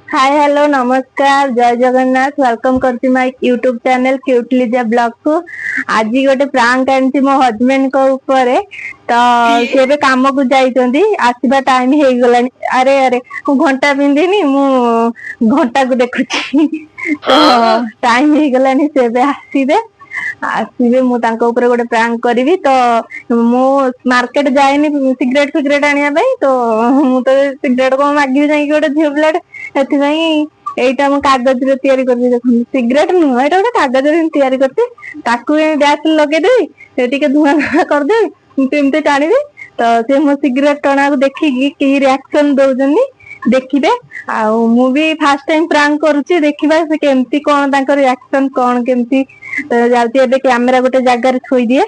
Hi hello नमस्कार जय Jagannath welcome करती माय यूट्यूब चैनल क्यूटलीजा ब्लॉग को। आज गोटे प्रांक आनी मो हजबैंड को ऊपर तो सी काम को जाइछंती आसीबा टाइम हे गलानी। अरे अरे मु घंटा पिंधिनी मु घंटा को देखुची तो टाइम हे गलानी से आसीबे आसीबे मु तांको ऊपर गोटे प्रांक करी तो मु मार्केट जाइनी सिगरेट फिगरेट आनिया तो मु तो सिगरेट को मागिबी जाई गोटे झियो पिलाटे एटा मु कागज रे तैयारी करबी देखुन सिगरेट नुह एटा गोटे कागज रे तैयारी करती ताकू गैस लगे देबी टिके धुआं धुआं कर देबी एमती टाणीबी तो से मो सिगरेट टणा को देखिकी की रिएक्शन दउजनी देखिबे आ मु भी फर्स्ट टाइम प्रांक करूची देखिबा से केमती कोन तांकर रिएक्शन कोन केमती तो जाउती एबे कैमरा गोटे जगह रे थोई दिए।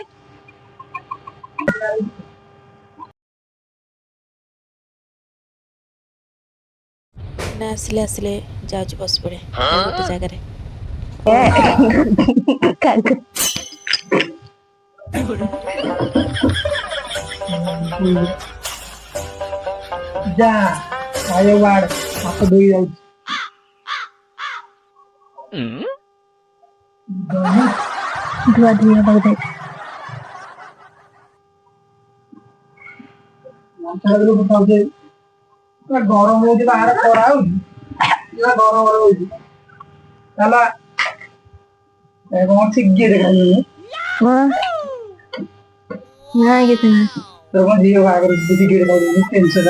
ना आसिले आसिले जाउछ बस पड़े गोटे जगह रे जा आयो वाड़ हाथ धोई जाउछ धुआ धुआ बहुत माथारो बताउ जे गरम हो जे बाहर खरा हो या गरम हो जे चला ए कोन सिग्गे देखा हां ना कितना तो कोन जियो आगर सिग्गे देखा टेंशन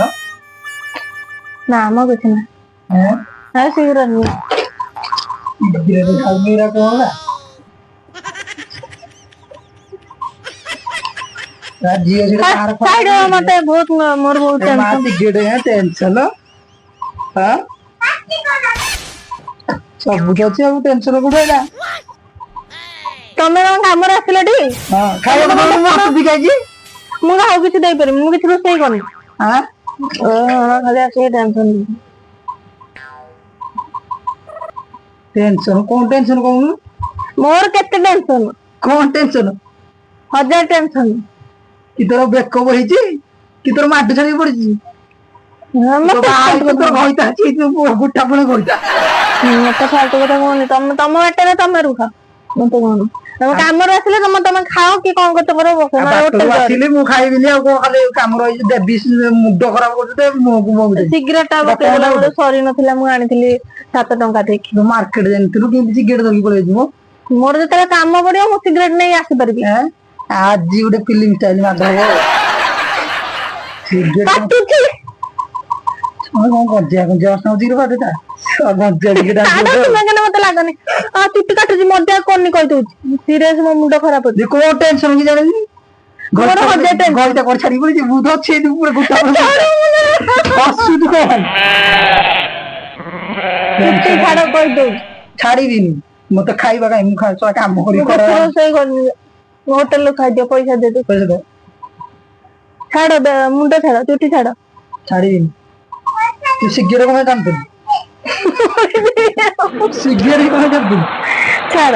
ना म कितना है हां सिगरेट नहीं सिग्गे देखा मेरा कोन है जियो से बाहर साइड मते बहुत मोर बहुत टेंशन सिग्गे है टेंशन हां सब बुझा छी अब टेंशन को देला तमे काम रे आसिलटी हां खाଇବା को मत दिखाई मु गाउ किछ देई परम मु किछ रोसई करनी हां खाली आसे टेंशन टेंशन कहूनु मोर केते टेंशन कौन टेंशन हजार टेंशन कि तोर बेक बहिची कि तोर माटी छाड़ी पड़ची मते तो तो होइता छी तू गुट्टा पणे करता मते फालतू କଥା कोनी तम तम बाटे तमे रुखा मते कोन तम काम रे आसिले तम खाओ कि कोन करते करो बस ना होटल आसिले मु खाइबिली आ को खाली काम रहि देबी मुड खराब करते मु को सिगरेट आ बकेला मोर सरी नथिला मु आनिथिली 7 टंका देखि मार्केट जानथिलु कि सिगरेट धरि पळे जिवो मोर जते काम पड़ियो मु सिगरेट नै आसी परबी आज गोटे फिल्म स्टाइल माधव काटुची कौन कर दिया जस्ट नदी रे बाटटा गंजा के डांस तुमे मते लागनी आ चुट्टी काटुची मजा कोनी कहि दउची सीरियस मो मुंड खराब होची को टेंशन की जानी घर हजार टेंशन गलता कर छाड़ी पड़ी बुध छे ऊपर गुटा हसु तू कौन चुट्टी छाड़ कहि दउ छाड़ी दिनी मते खाइबा काई मु खा सो काम करी कर सही करनी होटल खाइ दियो पैसा दे दे पैसा दे छाड़ मुंड छाड़ चुट्टी छाड़ छाड़ी दिनी तू सिगरेट को काम कर सिगरेट को काम कर छाड़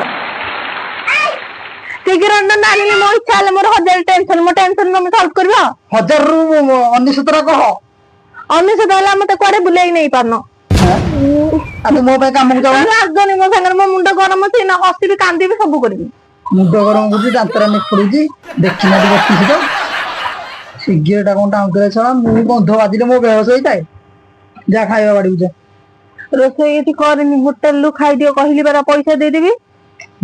सिगरेट नानी मो इच्छा ले मोर हजार टेंशन मो टेंशन न सॉल्व करबो 1000 रु 19 कह 19 वाला मते कोड़े बुलाई नहीं पारनो आ तू मो पे काम को जाऊ लागनी मो संगर मो मुंड गरम छै ना हसी भी कांदी भी सब करबी मुंड गरम गुजी दांतरा ने पड़ुजी देखि ना बत्ती तो सिगरेट कोन टाउन छड़ा मु बंध बाजिले मो बेहोश होई जाय जा खाइबा बाड़ी जा रोसई एति करनी होटल लु खाइ दियो कहली बारा पैसा दे देबी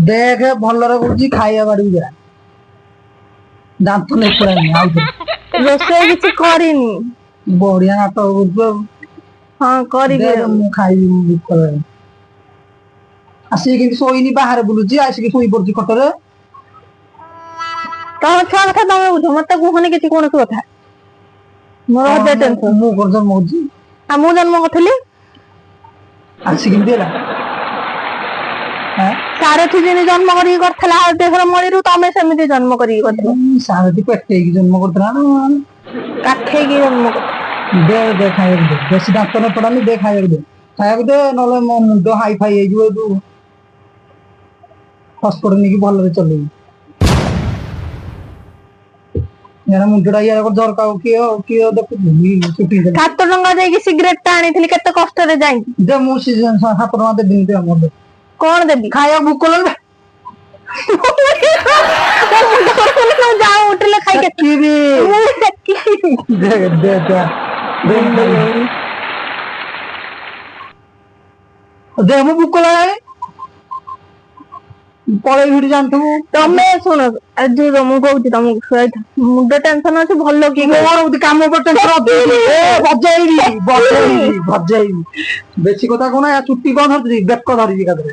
देख भल रे गुजी खाइबा बाड़ी जा दांत ने पड़ानी आउ रोसई किछ करिनी बढ़िया ना तो गुजो हां करिबे मु खाइबी मु कर आसी कि सोइनी बाहर बुलुजी आसी कि सोई पड़जी खटरे तम छा कथा तमे बुझ मते कोहनी किछ कोन कथा मोर हदे टेंशन मु करजन मोजी आ मु जन्म कथली आसी कि देला हां सारथी दिन जन्म करी करथला देहर मळीरु तमे सेमिति जन्म करी करथला सारथी पेटे की जन्म करथला ना काठे की जन्म दे दे खाइबा दे बेसी दांत न पड़ानी दे खाइबा दे नले मो मुंड हाई फाई हे जिवो तू हॉस्पिटल नेकी भल रे चले यार मुंडा यार को दरकार कियो देखु छुट्टी दे 7 ଟଙ୍କା ଦେଇକି ସିଗାରେଟ ଟା ଆଣିଥିଲି କେତେ କଷ୍ଟରେ ଯାଇକି दे मु सीजन 7 टका दे दिन दे हमर କଣ ଦେବି खाया भूख लगे ଯାଅ ଉଠିଲେ ଖାଇକି किबी दे दे दे दे मु भूख लगे पळे भिडी जानथु ତମେ ଶୁଣ ଯୋଉ ମୁଁ କହୁଛି ତମକୁ ମୁଣ୍ଡ ଟେନସନ ଅଛି ଭଲ କି ମୋର काम पर टेंशन ए भजाई बेसी कथा कोना या छुट्टी कोन धरती बेक धरजी कादरे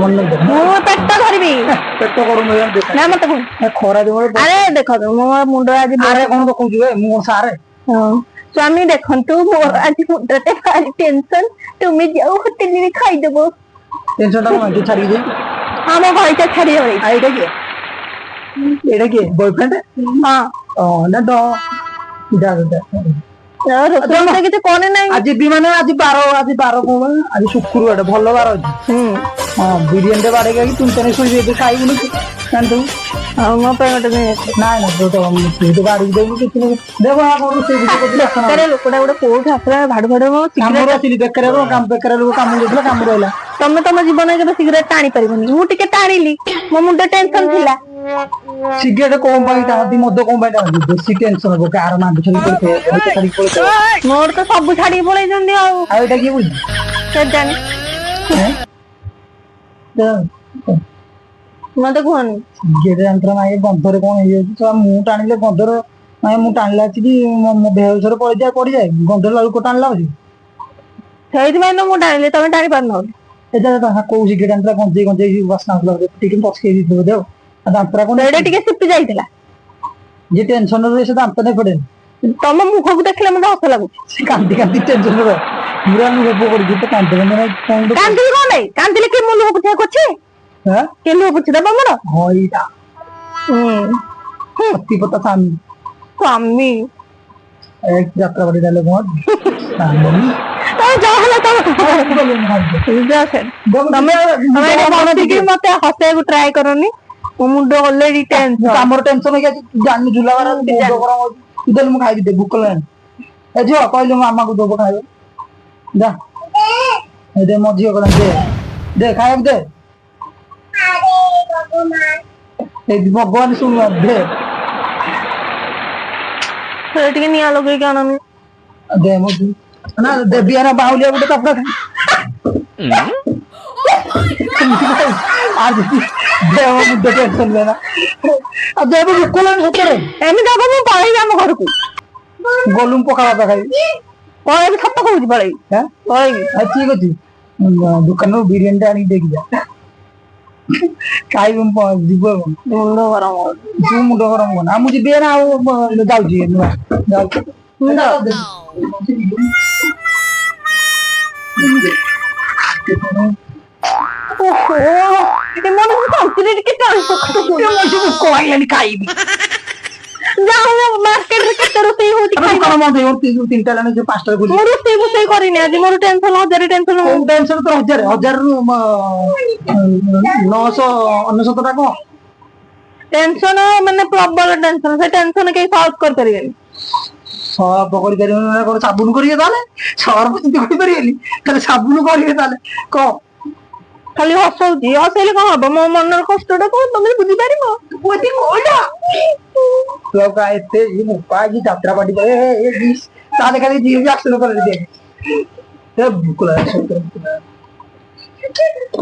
मन दे ମୁଁ ପେଟ ଧରିବି पेट करू न यार देख ନା ମତେ କୁହ खरा दे ଆରେ ଦେଖ ମୋ ମୁଣ୍ଡ ଆଜି आरे कोन तो कहू जे मु सारे ସ୍ୱାମୀ ଦେଖନ୍ତୁ ମୋର ଆଜି ମୁଣ୍ଡଟେ ଭାରି ଟେନସନ ତୁମେ ଯାଉ ହୋଟେଲରେ ଖାଇଦେବ टेंशन टा कोन छाड़ी दे ଆମ ଘରଟା ଛାଡି ହବ एटा के बॉयफ्रेंड ହଁ ना दो जा ରୋଷେଇ କିଛି କରେ ନାହିଁ आज भी माने आज 12 कोन आज शुक्रवार भलो बार अछि हां बिरियानी दे बाड़े के तुम तने सुई दे खाई बुनी जानतु ଆଉ ମୋ ପାଇଁ ଗୋଟେ ନେଇ ଆସିବ ना ना तो बाड़ी दे किछ देखो आ कोन से को दिला ଆରେ ଲୋକଟା ଗୋଟେ କୋଉଠି ଆସିଲା ଭାଡୁ ମୋ ଆମର ଆସିଲି ବେକରେ काम ବେକରେ ଲୋକ काम ଦେଇଥିଲା काम ରହିଲା ତମେ ତମ ଜୀବନରେ କେବେ ସିଗାରେଟ ଟାଣି ପାରିବନି ମୁଁ ଟିକେ ଟାଣିଲି ମୋ ମୁଣ୍ଡ ଟେନସନ ଥିଲା सिगरेट कोन पाई टाती मद कोन पाई टाती बेसी टेंशन हो कार ना बिछन करते बहुत सारी पड़े ମୋର ତ ସବୁ ଛାଡିକି ପଳେଇଛନ୍ତି ଆଉ आ एटा की बुझ କେଜାଣି ମତେ କୁହନି सिगरेट यंत्र माई गंधरे कोन हे तो मु टाणिले गंधर माई मु टाणला छी मो बेहोसर पड़ जाए गंधर लालू को टाणला अछि ସେଇଥିପାଇଁ ତ ମୁଁ ଟାଣିଲି ତମେ ଟାଣି ପାରୁନ एटा तो को सिगरेट यंत्र गंजे वासना लगे ठीक पसके दी दे दांतरा कोन ଏଇଟା ଟିକେ ସିପି ଯାଇଥିଲା जे टेंशन रे से दांत नै पड़े ତମ ମୁଖକୁ ଦେଖିଲେ ମତେ ହସ ଲାଗୁଛି से कांदी टेंशन रे पूरा नु गप कर जे कांद ने कोन କାନ୍ଦିଲି କଣ ନାହିଁ କାନ୍ଦିଲେ କି ମୋ ଲୁହ ପୁଛା କରୁଛି हां କି ଲୁହ ପୁଛି ଦେବ ମୋର होइदा पति पता सामी ସ୍ୱାମୀ एक यात्रा बड़ी डाले बहुत सामी ତମେ ଯାହା ହେଲା ତମେ ବସିକି ମତେ ହସେଇବାକୁ ଟ୍ରାଏ କରନି ମୋ ମୁଣ୍ଡ ଅଲରେଡି ଟେନସନ ଆମର ଟେନସନ ହେଇ जाती जान झुलावार मुंड गरम होती इधर मु खाई दे भूख लान ए जो कहले मामा को दो खाए जा ए दे मो जियो करा दे खाए दे ए भगवान सुन दे ସେ ଟିକେ ନିଆଁ ଲଗେଇକି ଆଣନି दे मो ना दे बियाना बाहुलिया गुटे कपड़ा आज दे मो मुंड टेंशन लेना अब दे भूख लान सतरे ଏମିତି ହବ ମୁଁ ପଳେଇବି ଆମ ଘରକୁ गोलुम पकावा ता खाई ପଳେଇବି ସତ କହୁଛି ପଳେଇବି हैं ପଳେଇବି ठीक अछि दुकान रो बिरियानी आनी देख जा खाई हम जीव ମୁଣ୍ଡ ଗରମ ହଉଛି तू मुंड गरम कोना मु जी बेना जाउ जी जाउ ଓହୋ ଏ ମନ କହୁଥିଲି ଟିକେ ଟାଣି कहले खाइबी ଯାଉ ମାର୍କେଟ ରେ କେତେ ରୋଷେଇ ହଉଛି ଖାଇବା कम दे और 3टा लाने जो 5टा गुली ମୁଁ ରୋଷେଇ ଫୋଷେଇ କରିନି ଆଜି ମୋର ଟେନସନ ହଜାରେ ଟେନସନ कोन टेंशन तो 1000 रु 999 टाका ଟେନସନ ମାନେ ପ୍ରବଳ ଟେନସନ ସେ ଟେନସନ କେହି ସଲ୍ଭ କରିପାରିବେନି सब पकड़ी करियो ना कोन साबुन करिए ताले सर्फ चिंती करि परियली ताले साबुन करिए ताले को ଖାଲି ହସଉଛି ହସେଇଲେ କଣ ହବ ମୋ ମନର କଷ୍ଟଟା କଣ ତମେ ବୁଝିପାରିବ ओती कोडा तो का एते ये मुपा की यात्रा पार्टी करे ए दिस ताले खाली जीव एक्शन कर दे ते बुकला सतर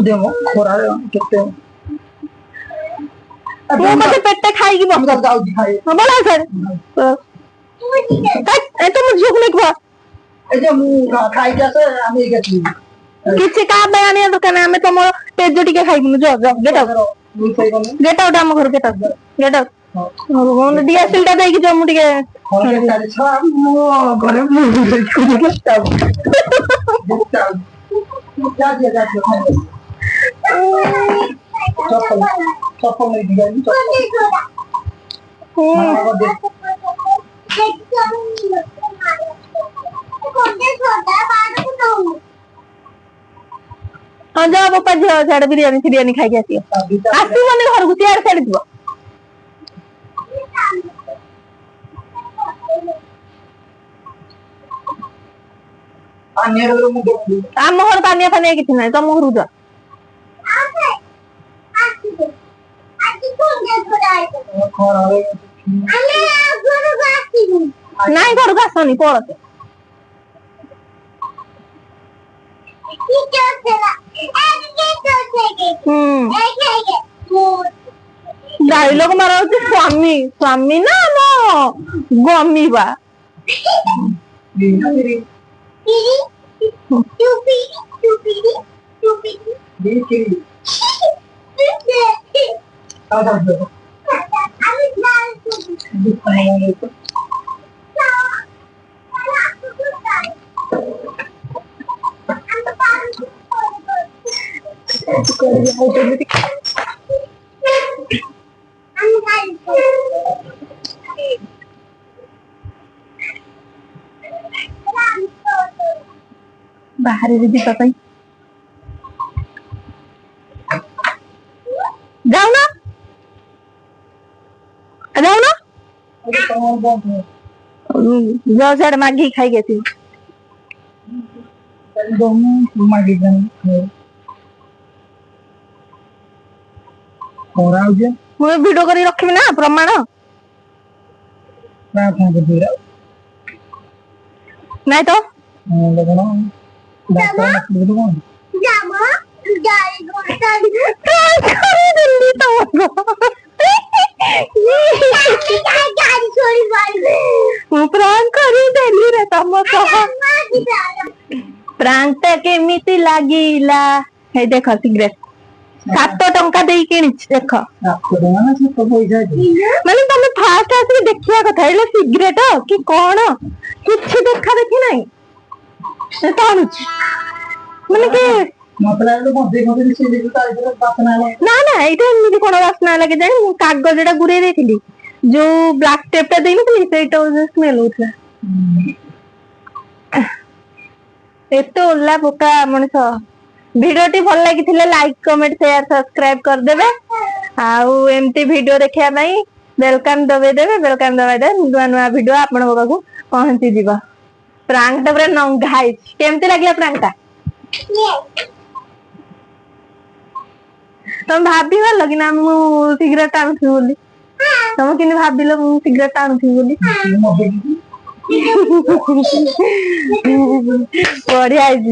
देमो खोरा केते ମୁଁ ମତେ ପେଟେ ଖାଇକି हम ବସ जाऊ जी खाए ଭଲ ସାର୍ ଏ ତ ମୁଁ ଝିଅକୁ ନେଇକି ବା ए जे मु खाई के आसे हम एक छी କିଛି କାହା ପାଇଁ ଆଣିବା ଦୋକାନ ଆମେ ତମ ପେଜ ଟିକେ ଖାଇବୁନୁ ଗେଟ ଆଉଟ୍ मु सही कोन ଗେଟ ଆଉଟ୍ ଆମ ଘର ଗେଟ ଆଉଟ୍ ଡିଆସିଲ ଟା ଦେଇକି ଯାଉ ମୁଁ ଟିକେ होले ताले छा मु घरे मु को स्टाफ जा दिया चप्पल नहीं दिया ହଁ ଯାଅ ବାପା ଝିଅ ସିଆଡେ ବିରିୟାନୀ ଖାଇକି ଆସିବ ଆସିବନି ଘରକୁ ସିଆଡେ ସିଆଡେ ଯିବ ପାନିଆ ର ମୁଣ୍ଡ ମୁଣ୍ଡ ଆମ ଘର ପାନିଆ ଫାନିଆ କିଛି ନାହିଁ, ତମ ଘରକୁ ଯା। ଖରାରେ ନାଇଁ ଘରକୁ ଆସନି, ପଳତେ। ଡାଇଲଗ ମାରା ହଉଛି ସ୍ୱାମୀ, ସ୍ୱାମୀ ନା ଆମ ଗମିବା। ବାହାରେ ଯିବା ପାଇଁ ଯାଉନ ଯାଉନ, ଯାଅ ସିଆଡେ ମାଗିକି ଖାଇକି ଆସିବି। ମୁଁ ଭିଡିଓ କରି ରଖିବି ନା ପ୍ରମାଣ। ନାଇଁ ତ ମୁଁ ପ୍ରାଙ୍କ କରିଦେଲି ରେ ତମ ସହ। ପ୍ରାଙ୍କଟା କେମିତି ଲାଗିଲା? ହେଇ ଦେଖ ସିଗ୍ରେଟ 7 ଟଙ୍କା ଦେଇ କିଣିଛି, ଦେଖ। ମାନେ ତମେ ଫାଷ୍ଟ ଆସିକି ଦେଖିବା କଥା, ହେଲେ ସିଗ୍ରେଟ କି କଣ କିଛି ଦେଖା ଦେଖି ନାହିଁ। ଟାଣୁଛି ମାନେ କି ନା ନା, ଏଇଟା ଏମିତି କଣ ବାସ୍ନା ହେଲା କେଜାଣି। ମୁଁ କାଗଜ ଟା ଗୁରେଇ ଦେଇଥିଲି, ଯୋଉ ବ୍ଲାକ୍ ଟେପ୍ ଟା ଦେଇନଥିଲି ସେଇଟା ସ୍ମେଲ ହଉଥିଲା। ଏତେ ଓଲା ପୋକା ମଣିଷ। ଭିଡିଓଟି ଭଲ ଲାଗିଥିଲେ ଲାଇକ୍ କମେଣ୍ଟ ସେୟାର ସବସ୍କ୍ରାଇବ କରିଦେବେ। ଆଉ ଏମିତି ଭିଡିଓ ଦେଖିବା ପାଇଁ ବେଲକମ ଦବେଇଦେବେ, ବେଲକମ ଦବେଇଦେବେ, ନୂଆ ନୂଆ ଭିଡିଓ ଆପଣଙ୍କ ପାଖକୁ ପହଞ୍ଚି ଯିବ। ପ୍ରାଙ୍କ ଟା ପୁରା ନଙ୍ଗା ହେଇଛି। କେମିତି ଲାଗିଲା ପ୍ରାଙ୍କ ଟା? ତମେ ଭାବିପାରିଲ କି ନା ମୁଁ ସିଗାରେଟ ଟାଣୁଥିବି ବୋଲି? ତମେ କେମିତି ଭାବିଲ ମୁଁ ସିଗାରେଟ ଟାଣୁଥିବି ବୋଲି? ବଢିଆ ହେଇଛି।